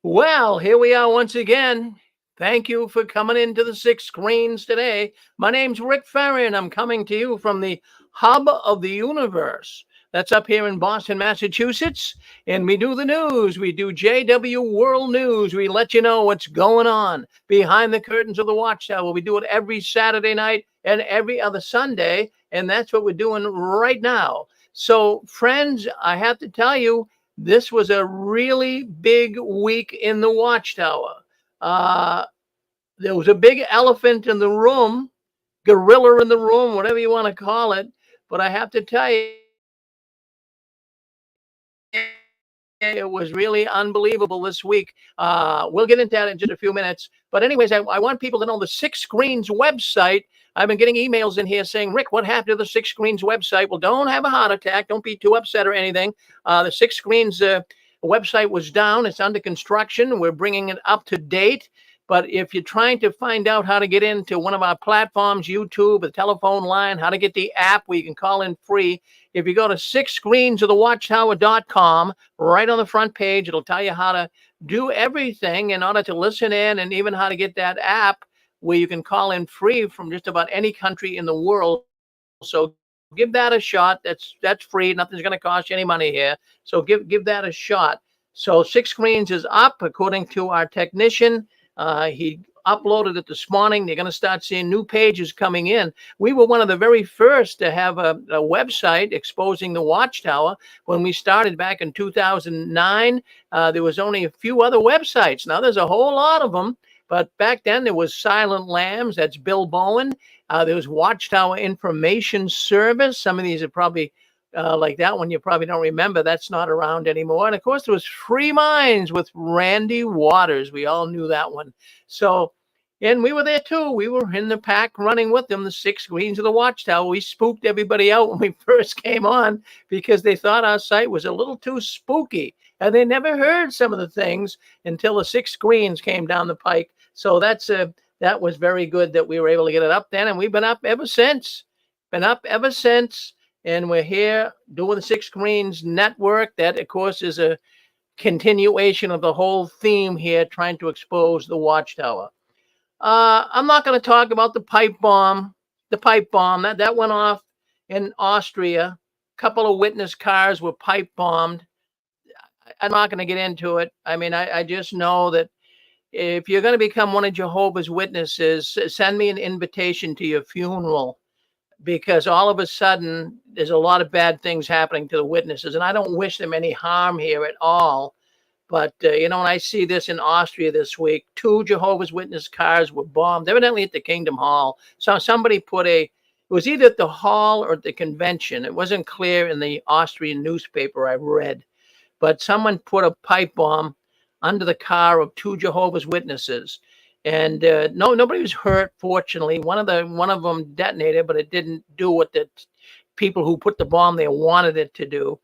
Well, here we are once again. Thank you for coming into the six screens today. My name's Rick Ferrin. I'm coming to you from the hub of the universe. That's up here in Boston, Massachusetts. And we do the news. We do JW World News. We let you know what's going on behind the curtains of the Watchtower. We do it every Saturday night and every other Sunday. And that's what we're doing right now. So, friends, I have to tell you, this was a really big week in the Watchtower. Uh, there was a big elephant in the room, gorilla in the room, whatever you want to call it. But I have to tell you, it was really unbelievable this week. We'll get into that in just a few minutes. But anyways, I want people to know the Six Screens website. I've been getting emails in here saying, Rick, what happened to the Six Screens website? Well, don't have a heart attack. Don't be too upset or anything. The Six Screens website was down. It's under construction. We're bringing it up to date. But if you're trying to find out how to get into one of our platforms, YouTube, a telephone line, how to get the app where you can call in free, if you go to sixscreensofthewatchtower.com, right on the front page, it'll tell you how to do everything in order to listen in and even how to get that app where you can call in free from just about any country in the world. So give that a shot. That's free. Nothing's going to cost you any money here. So give that a shot. So Six Screens is up according to our technician. He uploaded it this morning. You're going to start seeing new pages coming in. We were one of the very first to have a website exposing the Watchtower. When we started back in 2009, there was only a few other websites. Now there's a whole lot of them. But back then there was Silent Lambs. That's Bill Bowen. There was Watchtower Information Service. Some of these are probably like that one you probably don't remember. That's not around anymore. And of course, there was Free Minds with Randy Waters. We all knew that one. So, and we were there too. We were in the pack running with them, the Six Screens of the Watchtower. We spooked everybody out when we first came on because they thought our site was a little too spooky. And they never heard some of the things until the Six Screens came down the pike. So that was very good that we were able to get it up then. And we've been up ever since. Been up ever since. And we're here doing the Six Screens network. That, of course, is a continuation of the whole theme here, trying to expose the Watchtower. I'm not going to talk about the pipe bomb. The pipe bomb that went off in Austria. A couple of witness cars were pipe bombed. I'm not going to get into it. I mean, I just know that if you're going to become one of Jehovah's Witnesses, send me an invitation to your funeral, because all of a sudden there's a lot of bad things happening to the witnesses, and I don't wish them any harm here at all. But when I see this in Austria this week, two Jehovah's Witness cars were bombed, evidently at the Kingdom Hall. So somebody it was either at the hall or at the convention. It wasn't clear in the Austrian newspaper I read, but someone put a pipe bomb under the car of two Jehovah's Witnesses. And nobody was hurt. Fortunately, one of them detonated, but it didn't do what the people who put the bomb there wanted it to do.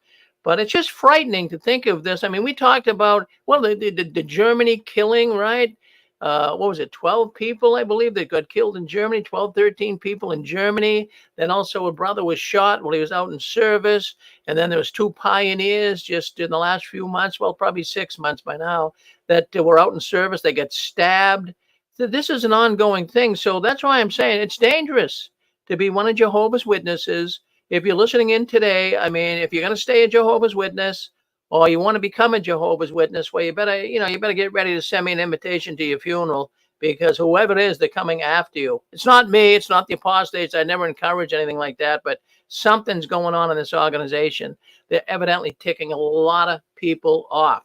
But it's just frightening to think of this. I mean, we talked about the Germany killing, right? What was it? 12 people, I believe, that got killed in Germany. 12, 13 people in Germany. Then also a brother was shot while he was out in service. And then there was two pioneers just in the last few months, well, probably 6 months by now, that were out in service. They got stabbed. So this is an ongoing thing. So that's why I'm saying it's dangerous to be one of Jehovah's Witnesses. If you're listening in today, I mean, if you're going to stay a Jehovah's Witness or you want to become a Jehovah's Witness, well, you better get ready to send me an invitation to your funeral, because whoever it is, they're coming after you. It's not me. It's not the apostates. I never encourage anything like that, but something's going on in this organization. They're evidently ticking a lot of people off.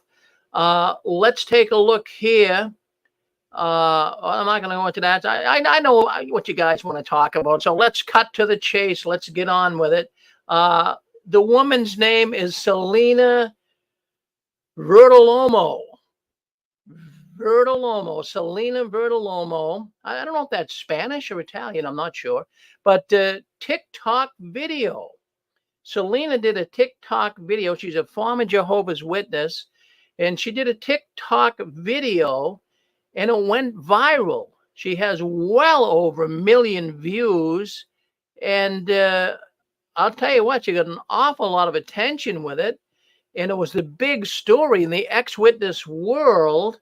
Let's take a look here. I'm not going to go into that. I know what you guys want to talk about. So let's cut to the chase. Let's get on with it. The woman's name is Selena Vertolomo. Selena Vertolomo. I don't know if that's Spanish or Italian. I'm not sure. But TikTok video. Selena did a TikTok video. She's a former Jehovah's Witness. And she did a TikTok video, and it went viral. She has well over 1 million views. And I'll tell you what, she got an awful lot of attention with it. and it was the big story in the ex-witness world.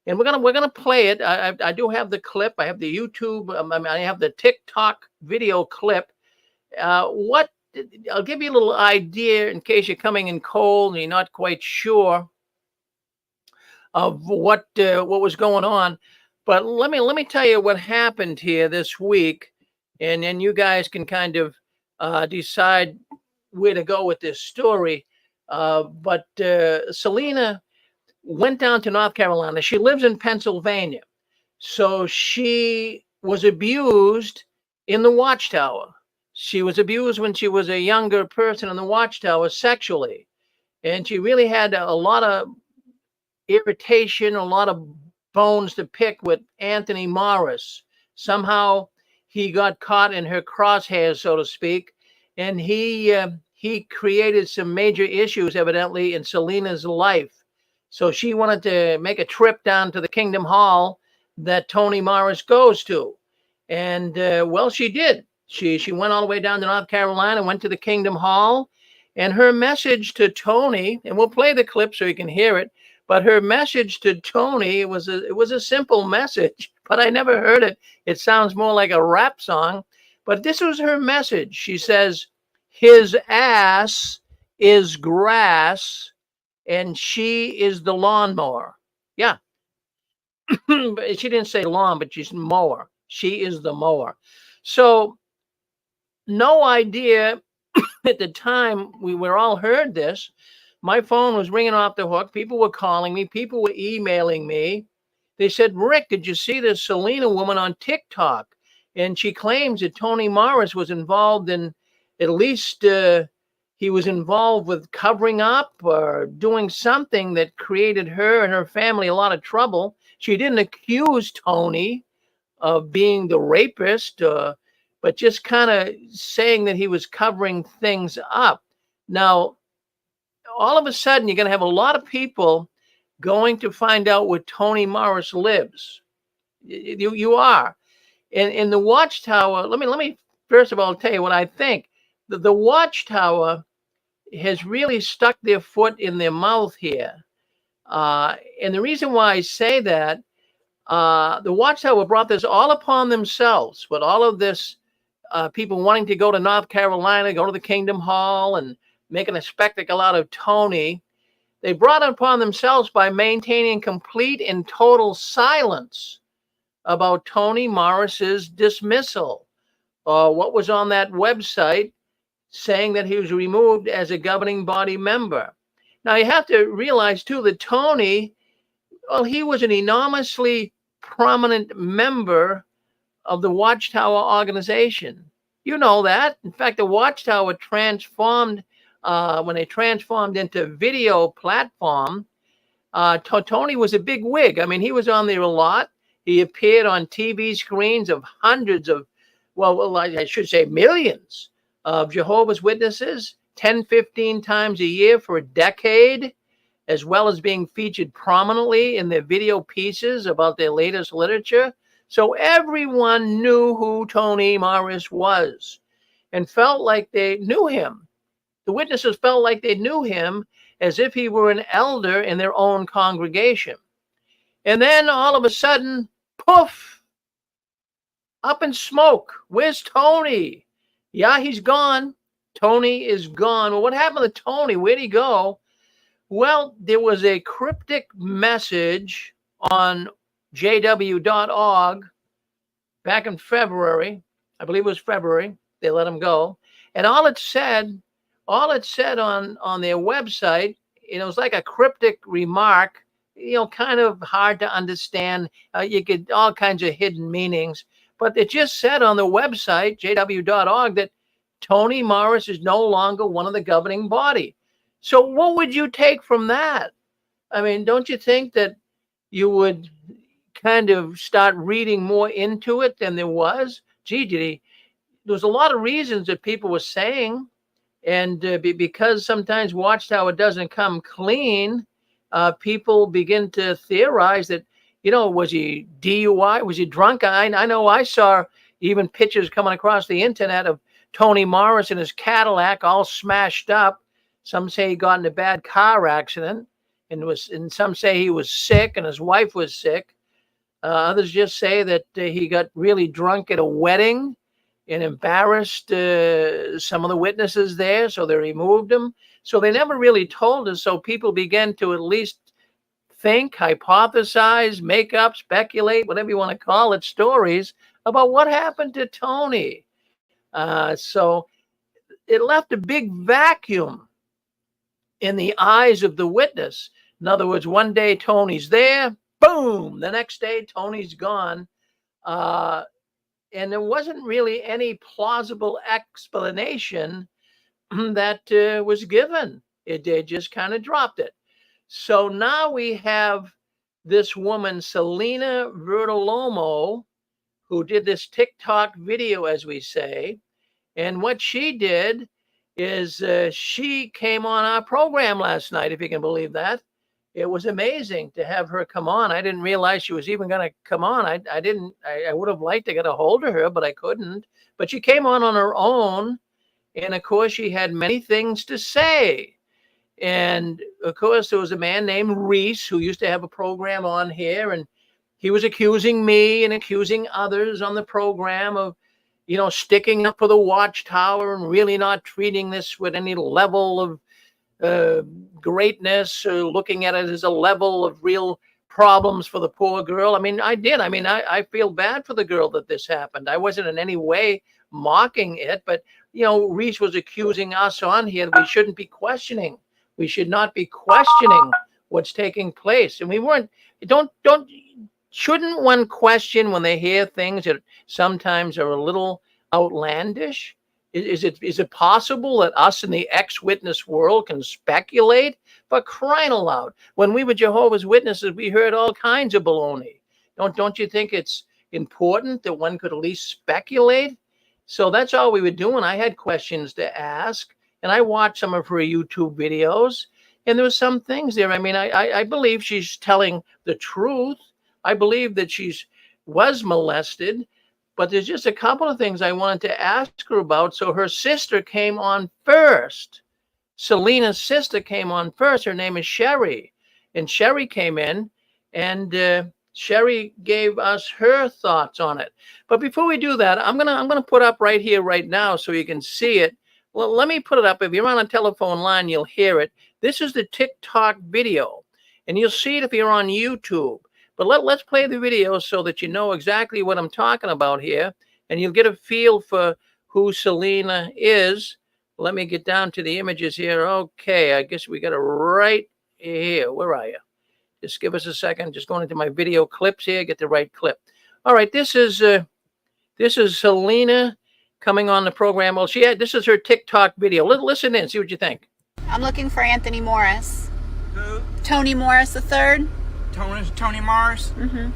And we're gonna play it. I do have the clip. I have the YouTube. I have the TikTok video clip. What I'll give you a little idea in case you're coming in cold and you're not quite sure of what was going on. But let me tell you what happened here this week, and then you guys can kind of decide where to go with this story. But Selena went down to North Carolina. She lives in Pennsylvania, so she was abused in the Watchtower. She was abused when she was a younger person in the Watchtower sexually, and she really had a lot of irritation, a lot of bones to pick with Anthony Morris. Somehow he got caught in her crosshairs, so to speak, and he created some major issues evidently in Selena's life. So she wanted to make a trip down to the Kingdom Hall that Tony Morris goes to, and well, she did. She went all the way down to North Carolina, went to the Kingdom Hall, and her message to Tony, and we'll play the clip so you can hear it. But her message to Tony it was a simple message, but I never heard it. It sounds more like a rap song. But this was her message. She says, "His ass is grass, and she is the lawnmower." Yeah, but she didn't say lawn, but she's mower. She is the mower. So no idea at the time we were all heard this. My phone was ringing off the hook. People were calling me. People were emailing me. They said, "Rick, did you see this Selena woman on TikTok?" And she claims that Tony Morris was involved in, at least he was involved with covering up or doing something that created her and her family a lot of trouble. She didn't accuse Tony of being the rapist, but just kind of saying that he was covering things up. Now, all of a sudden, you're going to have a lot of people going to find out where Tony Morris lives. You are. In the Watchtower, let me first of all tell you what I think. The Watchtower has really stuck their foot in their mouth here. And the reason why I say that, the Watchtower brought this all upon themselves with all of this people wanting to go to North Carolina, go to the Kingdom Hall, and making a spectacle out of Tony. They brought it upon themselves by maintaining complete and total silence about Tony Morris's dismissal, or what was on that website saying that he was removed as a governing body member. Now, you have to realize, too, that Tony, well, he was an enormously prominent member of the Watchtower organization. You know that. In fact, the Watchtower transformed, when they transformed into video platform, Tony was a big wig. I mean, he was on there a lot. He appeared on TV screens of hundreds of, well, I should say millions of Jehovah's Witnesses, 10, 15 times a year for a decade, as well as being featured prominently in their video pieces about their latest literature. So everyone knew who Tony Morris was and felt like they knew him. The witnesses felt like they knew him as if he were an elder in their own congregation. And then all of a sudden, poof, up in smoke. Where's Tony? Yeah, he's gone. Tony is gone. Well, what happened to Tony? Where'd he go? Well, there was a cryptic message on jw.org back in February. I believe it was February. They let him go. And all it said on their website, it was like a cryptic remark, kind of hard to understand. You get all kinds of hidden meanings. But it just said on the website, jw.org, that Tony Morris is no longer one of the governing body. So what would you take from that? I mean, don't you think that you would kind of start reading more into it than there was? There was a lot of reasons that people were saying, and because sometimes Watchtower doesn't come clean, people begin to theorize that, was he DUI? Was he drunk? I know I saw even pictures coming across the internet of Tony Morris in his Cadillac all smashed up, Some say he got in a bad car accident, and some say he was sick and his wife was sick. Others just say that he got really drunk at a wedding and embarrassed some of the witnesses there, so they removed him. So they never really told us. So people began to at least think, hypothesize, make up, speculate, whatever you want to call it, stories about what happened to Tony. So it left a big vacuum in the eyes of the witness. In other words, one day Tony's there, boom, the next day Tony's gone. And there wasn't really any plausible explanation that was given. They just kind of dropped it. So now we have this woman, Selena Vertolomo, who did this TikTok video, as we say. And what she did is she came on our program last night, if you can believe that. It was amazing to have her come on. I didn't realize she was even going to come on. I would have liked to get a hold of her, but I couldn't. But she came on her own. And of course, she had many things to say. And of course, there was a man named Reese who used to have a program on here. And he was accusing me and accusing others on the program of, sticking up for the Watchtower and really not treating this with any level of greatness, looking at it as a level of real problems for the poor girl. I mean, I did. I mean, I feel bad for the girl that this happened. I wasn't in any way mocking it, but, Reese was accusing us on here that we shouldn't be questioning. We should not be questioning what's taking place. And we weren't, shouldn't one question when they hear things that sometimes are a little outlandish? Is it possible that us in the ex-witness world can speculate? For crying aloud, when we were Jehovah's Witnesses, we heard all kinds of baloney. Don't you think it's important that one could at least speculate? So that's all we were doing. I had questions to ask, and I watched some of her YouTube videos, and there were some things there. I mean, I believe she's telling the truth. I believe that was molested. But there's just a couple of things I wanted to ask her about. So her sister came on first. Selena's sister came on first. Her name is Sherry. And Sherry came in, and Sherry gave us her thoughts on it. But before we do that, I'm gonna put up right here, right now, so you can see it. Well, let me put it up. If you're on a telephone line, you'll hear it. This is the TikTok video, and you'll see it if you're on YouTube. But let's play the video so that you know exactly what I'm talking about here, and you'll get a feel for who Selena is. Let me get down to the images here. Okay, I guess we got it right here. Where are you? Just give us a second. Just going into my video clips here, get the right clip. All right, this is Selena coming on the program. Well, this is her TikTok video. Listen in, see what you think. I'm looking for Anthony Morris. Who? Tony Morris III. Tony Morris? Mm-hmm.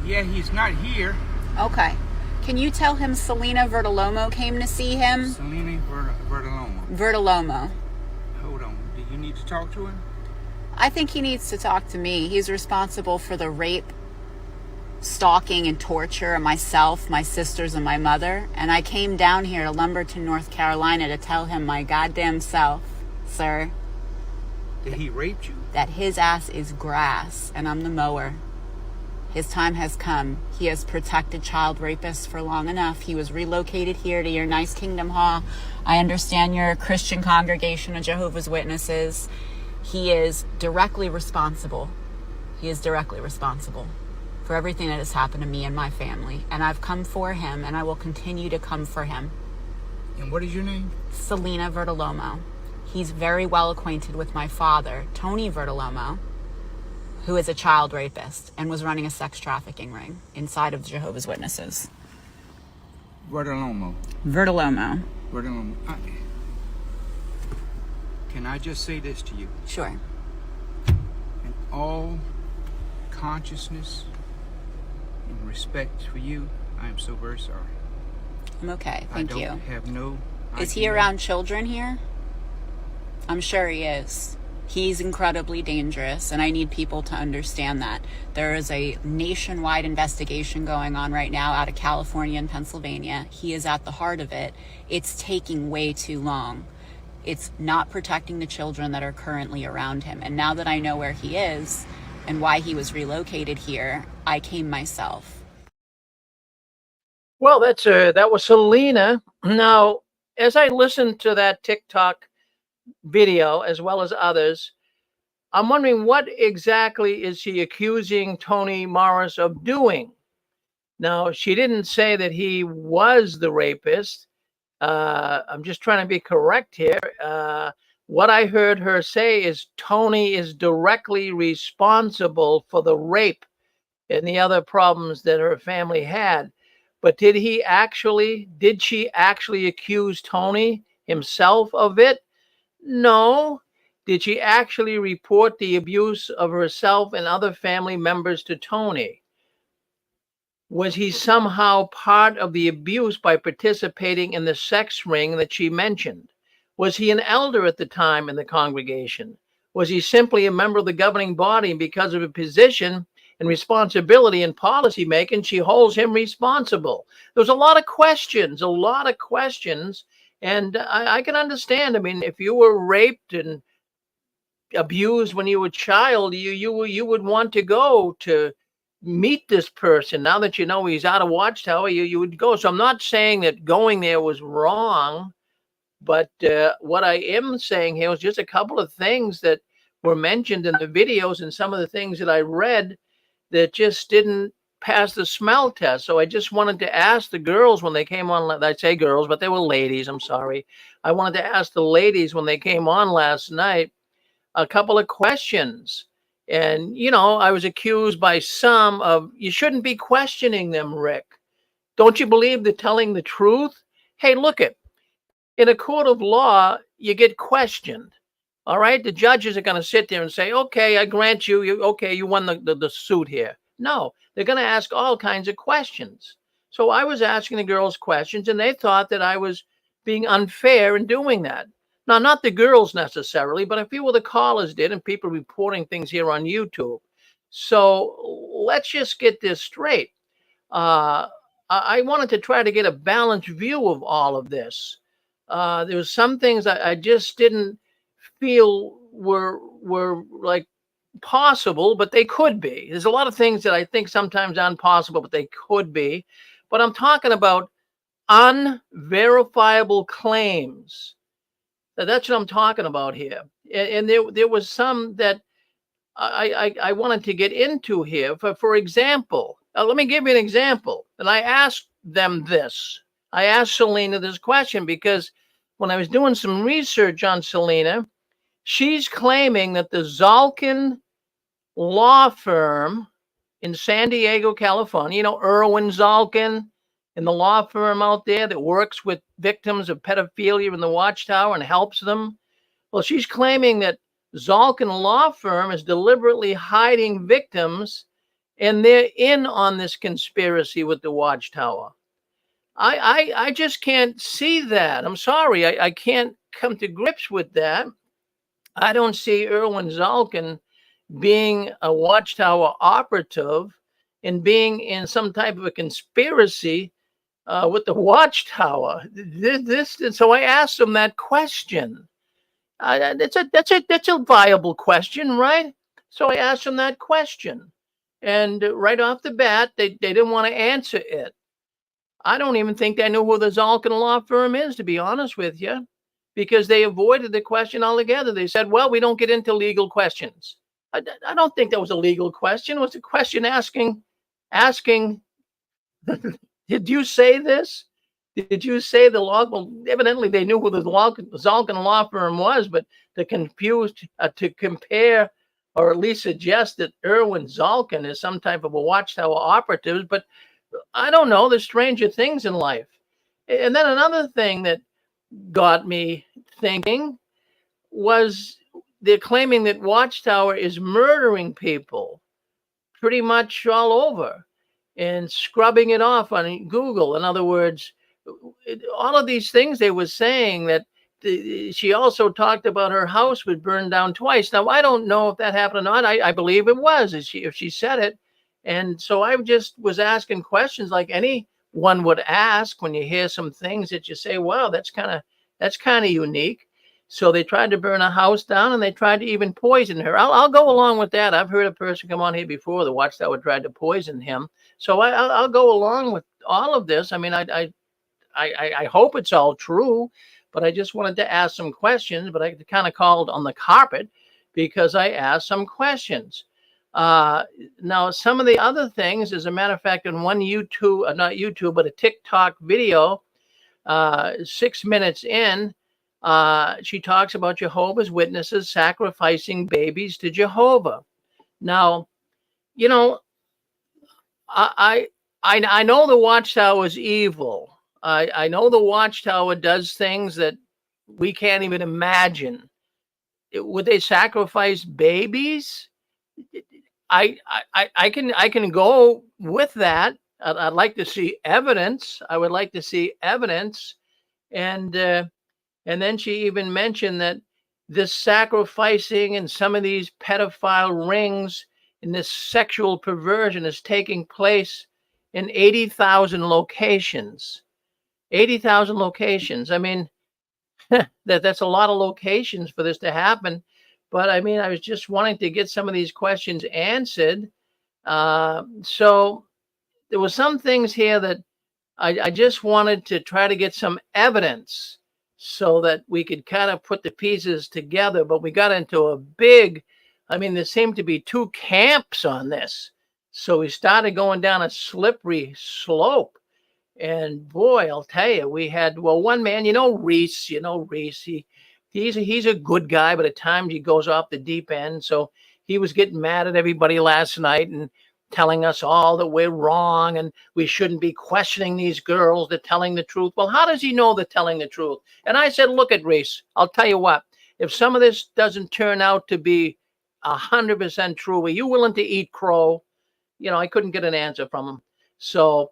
Yeah, he's not here. Okay. Can you tell him Selena Vertolomo came to see him? Selena Vertolomo. Vertolomo. Hold on. Do you need to talk to him? I think he needs to talk to me. He's responsible for the rape, stalking, and torture of myself, my sisters, and my mother. And I came down here to Lumberton, North Carolina to tell him my goddamn self, sir. That he raped you? That his ass is grass and I'm the mower. His time has come. He has protected child rapists for long enough. He was relocated here to your nice Kingdom Hall. I understand you're a Christian congregation of Jehovah's Witnesses. He is directly responsible. He is directly responsible for everything that has happened to me and my family. And I've come for him, and I will continue to come for him. And what is your name? Selena Vertolomo. He's very well acquainted with my father, Tony Vertolomo, who is a child rapist and was running a sex trafficking ring inside of Jehovah's Witnesses. Vertolomo. Vertolomo. Vertolomo. Can I just say this to you? Sure. In all consciousness and respect for you, I am so very sorry. I'm okay, thank you. I don't have no idea. Is he around children here? I'm sure he is. He's incredibly dangerous, and I need people to understand that. There is a nationwide investigation going on right now out of California and Pennsylvania. He is at the heart of it. It's taking way too long. It's not protecting the children that are currently around him. And now that I know where he is and why he was relocated here, I came myself. Well, that was Selena. Now, as I listened to that TikTok video as well as others, I'm wondering what exactly is she accusing Tony Morris of doing? Now, she didn't say that he was the rapist. I'm just trying to be correct here. What I heard her say is Tony is directly responsible for the rape and the other problems that her family had. But did she actually accuse Tony himself of it? No. Did she actually report the abuse of herself and other family members to Tony? Was he somehow part of the abuse by participating in the sex ring that she mentioned? Was he an elder at the time in the congregation? Was he simply a member of the governing body, and because of a position and responsibility in policy making, she holds him responsible? There's a lot of questions, and I can understand. I mean, if you were raped and abused when you were a child, you would want to go to meet this person. Now that you know he's out of Watchtower, you would go. So I'm not saying that going there was wrong, but what I am saying here was just a couple of things that were mentioned in the videos and some of the things that I read that just didn't pass the smell test. So I just wanted to ask the girls when they came on. I say girls, but they were ladies. I'm sorry. I wanted to ask the ladies when they came on last night a couple of questions. And, I was accused by some of, you shouldn't be questioning them, Rick. Don't you believe they're telling the truth? Hey, look it. In a court of law, you get questioned. All right. The judges are going to sit there and say, okay, I grant you, you won the suit here. No, they're going to ask all kinds of questions. So I was asking the girls questions and they thought that I was being unfair in doing that. Now, not the girls necessarily, but a few of the callers did and people reporting things here on YouTube. So let's just get this straight. I wanted to try to get a balanced view of all of this. There was some things I just didn't feel were like possible, but they could be. There's a lot of things that I think sometimes aren't possible, but they could be. But I'm talking about unverifiable claims. That's what I'm talking about here. And there was some that I wanted to get into here. For example, let me give you an example. And I asked them this. I asked Selena this question because when I was doing some research on Selena, she's claiming that the Zalkin law firm in San Diego, California, Irwin Zalkin and the law firm out there that works with victims of pedophilia in the Watchtower and helps them. Well, she's claiming that Zalkin law firm is deliberately hiding victims and they're in on this conspiracy with the Watchtower. I just can't see that. I'm sorry. I can't come to grips with that. I don't see Irwin Zalkin being a Watchtower operative and being in some type of a conspiracy with the Watchtower. So I asked him that question. That's a viable question, right? So I asked him that question, and right off the bat, they didn't want to answer it. I don't even think they knew who the Zalkin law firm is, to be honest with you, because they avoided the question altogether. They said, "Well, we don't get into legal questions." I don't think that was a legal question. It was a question asking. Did you say this? Did you say the law? Well, evidently they knew who the Zalkin law firm was, but to compare or at least suggest that Irwin Zalkin is some type of a Watchtower operative. But I don't know. There's stranger things in life. And then another thing that got me thinking was they're claiming that Watchtower is murdering people pretty much all over and scrubbing it off on Google. In other words, all of these things they were saying that she also talked about her house was burned down twice. Now, I don't know if that happened or not. I believe it was if she said it. And so I just was asking questions like anyone would ask when you hear some things that you say, wow, that's kind of unique. So they tried to burn a house down, and they tried to even poison her. I'll go along with that. I've heard a person come on here before, the Watchtower tried to poison him. So I'll go along with all of this. I mean, I hope it's all true, but I just wanted to ask some questions. But I kind of called on the carpet because I asked some questions. Now, some of the other things, as a matter of fact, in one YouTube, not YouTube, but a TikTok video, 6 minutes in, she talks about Jehovah's Witnesses sacrificing babies to Jehovah. Now, you know, I know the Watchtower is evil. I know the Watchtower does things that we can't even imagine. Would they sacrifice babies? I can go with that. I'd like to see evidence. I would like to see evidence, and then she even mentioned that this sacrificing and some of these pedophile rings and this sexual perversion is taking place in 80,000 locations. 80,000 locations. I mean, that's a lot of locations for this to happen. But I mean, I was just wanting to get some of these questions answered. So there were some things here that I just wanted to try to get some evidence so that we could kind of put the pieces together. But we got into a big, I mean, there seemed to be two camps on this. So we started going down a slippery slope. And boy, I'll tell you, we had, well, one man, Reese, he's a good guy, but at times he goes off the deep end. So he was getting mad at everybody last night and telling us all that we're wrong and we shouldn't be questioning these girls. They're telling the truth. Well, how does he know they're telling the truth? And I said, look at Reese, I'll tell you what, if some of this doesn't turn out to be 100% true, are you willing to eat crow? I couldn't get an answer from him. So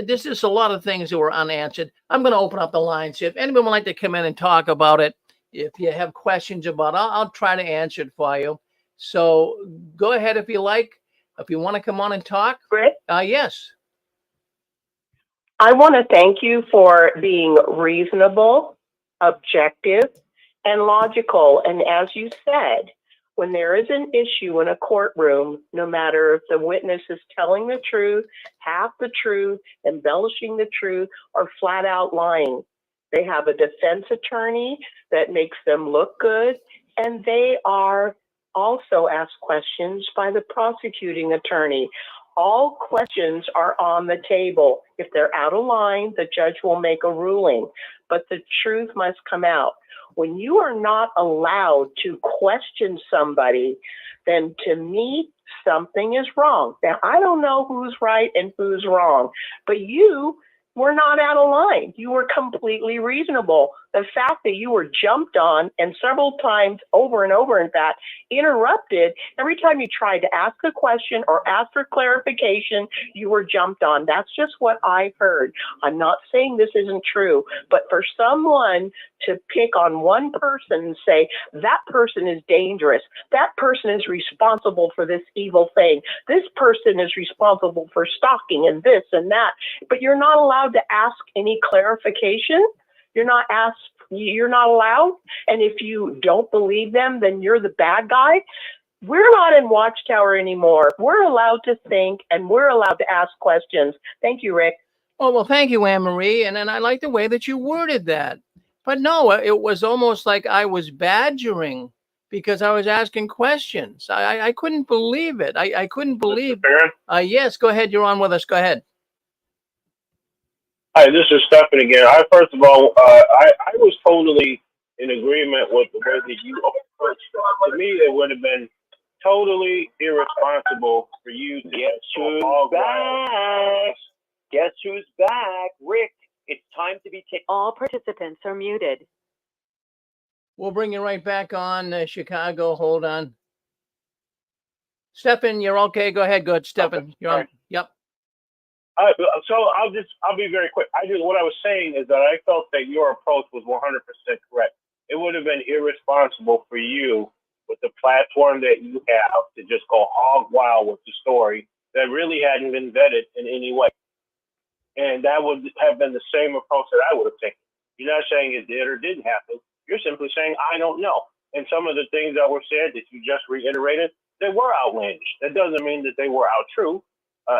this is a lot of things that were unanswered. I'm going to open up the lines. See if anyone would like to come in and talk about it. If you have questions about it, I'll try to answer it for you. So go ahead if you like. If you want to come on and talk. Rick? Yes. I want to thank you for being reasonable, objective, and logical. And as you said, when there is an issue in a courtroom, no matter if the witness is telling the truth, half the truth, embellishing the truth, or flat out lying, they have a defense attorney that makes them look good, and they are also asked questions by the prosecuting attorney. All questions are on the table. If they're out of line, the judge will make a ruling, but the truth must come out. When you are not allowed to question somebody, then to me, something is wrong. Now, I don't know who's right and who's wrong, but you were not out of line. You were completely reasonable. The fact that you were jumped on and several times over and over, in fact, interrupted, every time you tried to ask a question or ask for clarification, you were jumped on. That's just what I've heard. I'm not saying this isn't true, but for someone to pick on one person and say, that person is dangerous, that person is responsible for this evil thing, this person is responsible for stalking and this and that, but you're not allowed to ask any clarification. You're not allowed. And if you don't believe them, then you're the bad guy. We're not in Watchtower anymore. We're allowed to think and we're allowed to ask questions. Thank you, Rick. Oh, well, thank you, Anne-Marie. And I like the way that you worded that. But no, it was almost like I was badgering because I was asking questions. I couldn't believe it. I couldn't believe. Yes, go ahead. You're on with us. Go ahead. Hi, this is Stephen again. First of all, I was totally in agreement with the way that you approached it. To me, it would have been totally irresponsible for you to Guess who's back? Guess who's back? Rick, it's time to be taken. All participants are muted. We'll bring you right back on, Chicago. Hold on. Stephen, you're okay. Go ahead. Good. Stephen, okay. You're on. Right. Yep. So I'll be very quick. What I was saying is that I felt that your approach was 100% correct. It would have been irresponsible for you with the platform that you have to just go hog wild with the story that really hadn't been vetted in any way. And that would have been the same approach that I would have taken. You're not saying it did or didn't happen. You're simply saying, I don't know. And some of the things that were said that you just reiterated, they were outlandish. That doesn't mean that they were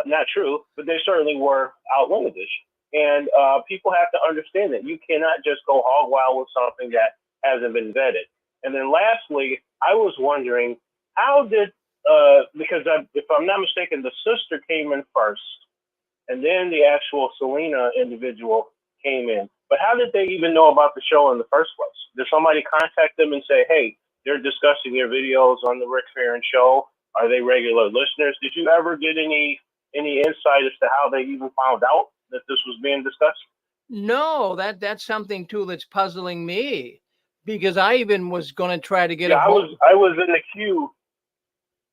not true, but they certainly were outlandish. And people have to understand that you cannot just go hog wild with something that hasn't been vetted. And then lastly, I was wondering, how did, because if I'm not mistaken, the sister came in first, and then the actual Selena individual came in. But how did they even know about the show in the first place? Did somebody contact them and say, hey, they're discussing your videos on the Rick Farron show? Are they regular listeners? Did you ever get any insight as to how they even found out that this was being discussed? No, that's something too that's puzzling me, because I even was going to try to get I was in the queue.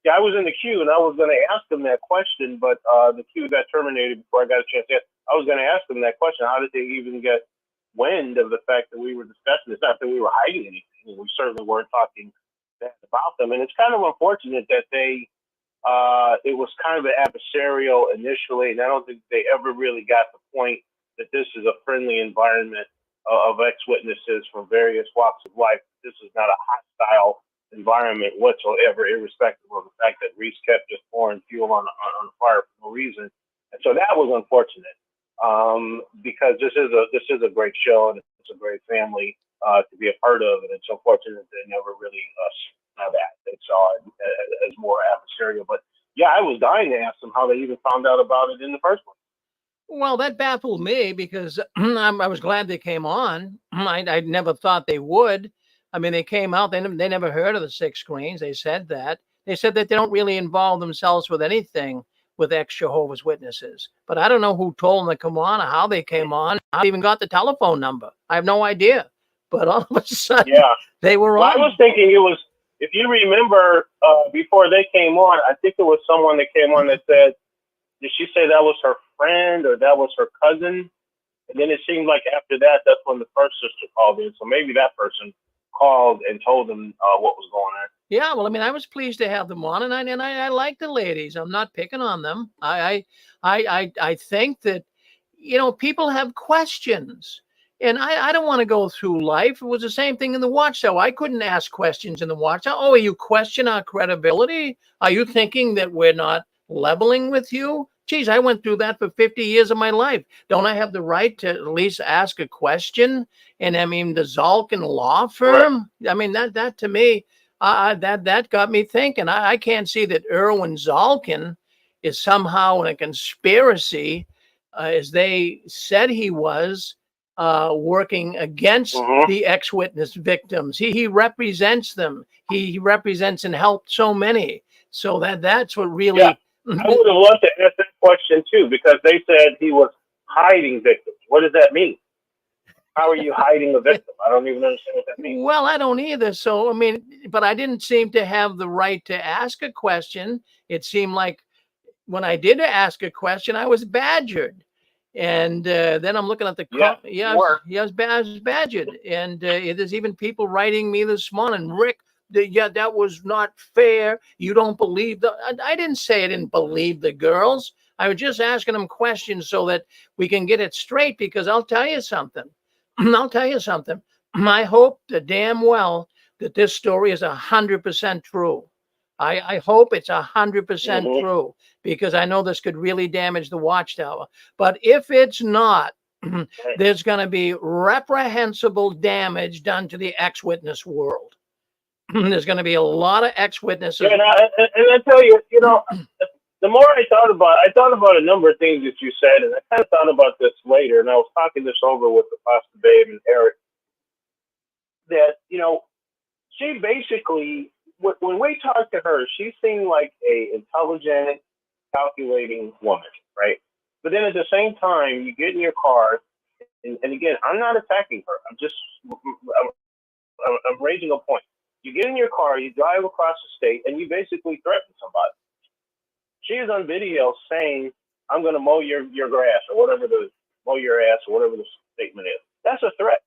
Yeah, I was in the queue, and I was going to ask them that question, but the queue got terminated before I got a chance to ask. I was going to ask them that question. How did they even get wind of the fact that we were discussing? It's not that we were hiding anything. We certainly weren't talking bad about them. And it's kind of unfortunate that it was kind of an adversarial initially, and I don't think they ever really got the point that this is a friendly environment of ex-witnesses from various walks of life. This is not a hostile environment whatsoever, irrespective of the fact that Reese kept just pouring fuel on the fire for no reason. And so that was unfortunate, because this is a great show, and it's a great family to be a part of, and it's unfortunate that they never really saw that. They saw it as more adversarial. But yeah, I was dying to ask them how they even found out about it in the first place. Well, that baffled me, because I was glad they came on. I never thought they would. I mean, they came out, they never heard of the 6 screens. They said that. They said that they don't really involve themselves with anything with ex-Jehovah's Witnesses. But I don't know who told them to come on or how they came on. I even got the telephone number. I have no idea. But all of a sudden, they were on. I was thinking it was, if you remember, before they came on, I think it was someone that came on that said, did she say that was her friend or that was her cousin? And then it seemed like after that, that's when the first sister called in. So maybe that person called and told them what was going on. Yeah, well, I mean, I was pleased to have them on, and I like the ladies. I'm not picking on them. I think that, people have questions, and I don't want to go through life. It was the same thing in the Watchtower. I couldn't ask questions in the Watchtower. Oh, are you questioning our credibility? Are you thinking that we're not leveling with you? Geez, I went through that for 50 years of my life. Don't I have the right to at least ask a question? And I mean, the Zalkin law firm, I mean, that to me, that got me thinking. I can't see that Erwin Zalkin is somehow in a conspiracy, as they said he was, working against the ex-witness victims. He represents them. He represents and helped so many. So that's what really... Yeah. I would have loved to ask that question too, because they said he was hiding victims. What does that mean? How are you hiding a victim? I don't even understand what that means. Well, I don't either. So, I mean, but I didn't seem to have the right to ask a question. It seemed like when I did ask a question, I was badgered. And then I'm looking at the... I was badgered. And there's even people writing me this morning, Rick, that was not fair. You don't believe I didn't say I didn't believe the girls. I was just asking them questions so that we can get it straight, because I'll tell you something. I hope damn well that this story is 100% true. I hope it's 100% true, because I know this could really damage the Watchtower. But if it's not, there's going to be reprehensible damage done to the ex-witness world. There's going to be a lot of ex-witnesses. Yeah, and I tell you, the more I thought about a number of things that you said, and I kind of thought about this later, and I was talking this over with the Pastor Babe and Eric, that, she basically, when we talked to her, she seemed like a intelligent, calculating woman, right? But then at the same time, you get in your car, and again, I'm not attacking her. I'm raising a point. You get in your car, you drive across the state, and you basically threaten somebody. She is on video saying, I'm going to mow your grass, or mow your ass, or whatever the statement is. That's a threat.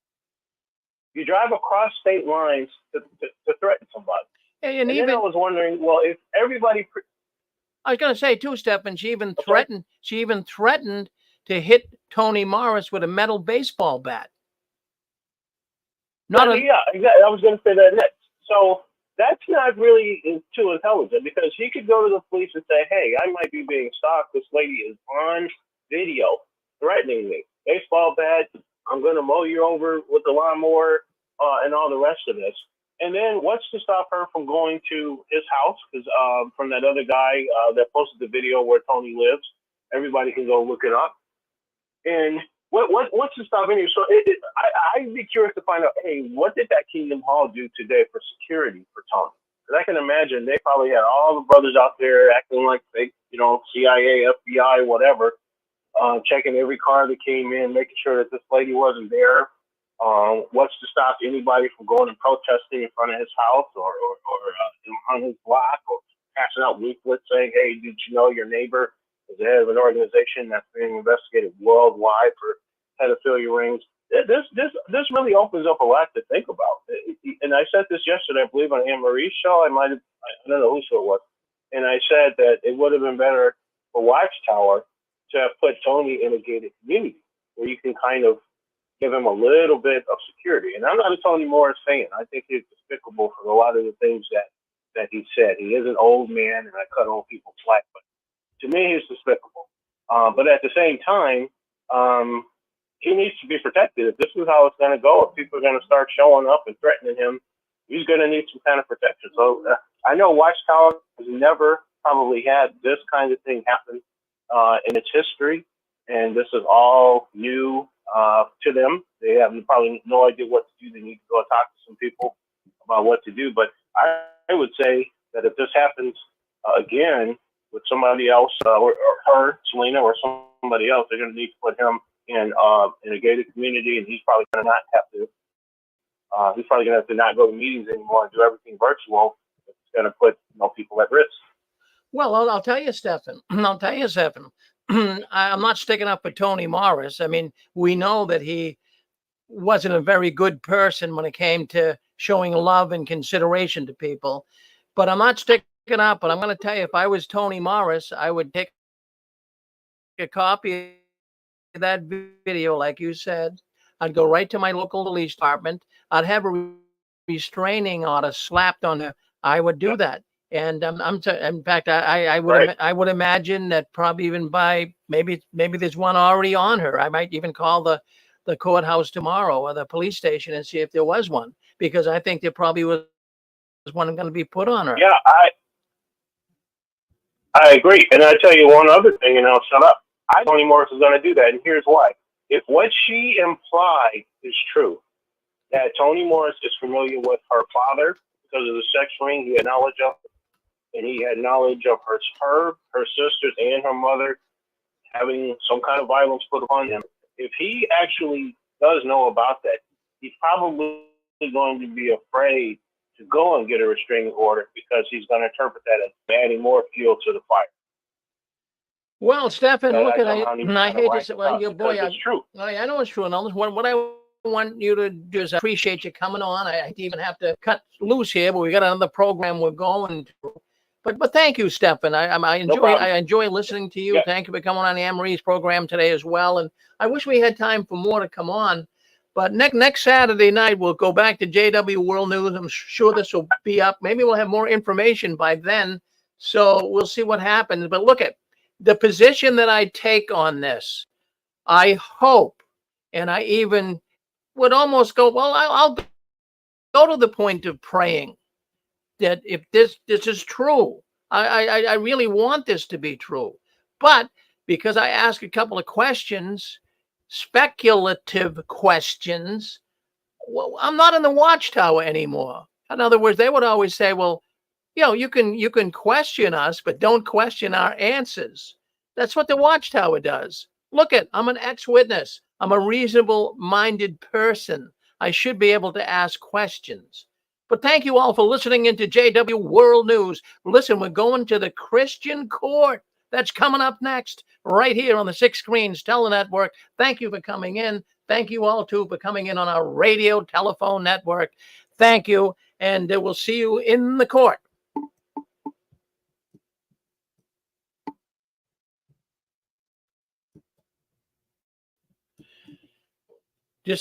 You drive across state lines to threaten somebody. And even, then I was wondering, well, if everybody... I was going to say too, Stephen, she even threatened to hit Toni Morris with a metal baseball bat. Not a, Yeah, exactly. I was going to say that next. So that's not really too intelligent because he could go to the police and say, "Hey, I might be being stalked. This lady is on video threatening me. Baseball bat. I'm going to mow you over with the lawnmower, and all the rest of this." And then what's to stop her from going to his house? Because from that other guy that posted the video where Tony lives, everybody can go look it up. And what's to stop any? So I'd be curious to find out. Hey, what did that Kingdom Hall do today for security for Tony? Because I can imagine they probably had all the brothers out there acting like fake, CIA, FBI, whatever, checking every car that came in, making sure that this lady wasn't there. What's to stop anybody from going and protesting in front of his house or on his block or passing out leaflets saying, "Hey, did you know your neighbor is the head of an organization that's being investigated worldwide for pedophilia rings?" This really opens up a lot to think about. And I said this yesterday, I believe, on Anne Marie's show. I don't know whose show it was. And I said that it would have been better for Watchtower to have put Tony in a gated community where you can kind of give him a little bit of security. And I'm not a Tony Morris fan. I think he's despicable for a lot of the things that he said. He is an old man, and I cut old people slack, but to me, he's despicable. But at the same time, he needs to be protected. If this is how it's going to go, if people are going to start showing up and threatening him, he's going to need some kind of protection. So I know Watchtower has never probably had this kind of thing happen in its history, and this is all new to them. They have probably no idea what to do. They need to go talk to some people about what to do. But I would say that if this happens again with somebody else, or her, Selena, or somebody else, they're going to need to put him in a gated community, and he's probably going to not have to. He's probably going to have to not go to meetings anymore and do everything virtual. It's going to put people at risk. well, I'll tell you, Stephen. I'll tell you, Stephen. I'm not sticking up for Tony Morris. I mean, we know that he wasn't a very good person when it came to showing love and consideration to people. But I'm not sticking up. But I'm going to tell you, if I was Tony Morris, I would take a copy of that video, like you said. I'd go right to my local police department. I'd have a restraining order slapped on her. I would do that. And in fact, I would Right. I would imagine that probably even by maybe there's one already on her. I might even call the courthouse tomorrow or the police station and see if there was one, because I think there probably was one going to be put on her. Yeah, I agree. And I tell you one other thing, and I'll shut up. I Tony Morris is going to do that, and here's why. If what she implied is true, that Tony Morris is familiar with her father because of the sex ring, he had knowledge of, and he had knowledge of her sisters, and her mother having some kind of violence put upon him. If he actually does know about that, he's probably going to be afraid to go and get a restraining order because he's going to interpret that as adding more fuel to the fire. Well, Stephen, That look at somehow I needs to hate to rise say, up well, your boy, because it's true. I know it's true. And all this, what I want you to do is appreciate you coming on. I even have to cut loose here, but we got another program we're going to. But thank you, Stephen. I enjoy listening to you. Yeah. Thank you for coming on Anne Marie's program today as well. And I wish we had time for more to come on. But next Saturday night, we'll go back to JW World News. I'm sure this will be up. Maybe we'll have more information by then. So we'll see what happens. But look at the position that I take on this. I hope, and I even would almost go, well, I'll go to the point of praying that if this is true, I really want this to be true. But because I ask a couple of questions, speculative questions, well, I'm not in the Watchtower anymore. In other words, they would always say, well, you can question us, but don't question our answers. That's what the Watchtower does. Look I'm an ex-witness. I'm a reasonable-minded person. I should be able to ask questions. But thank you all for listening into JW World News. Listen, we're going to the Christian court. That's coming up next, right here on the Six Screens Telenetwork. Thank you for coming in. Thank you all, too, for coming in on our radio telephone network. Thank you, and we'll see you in the court.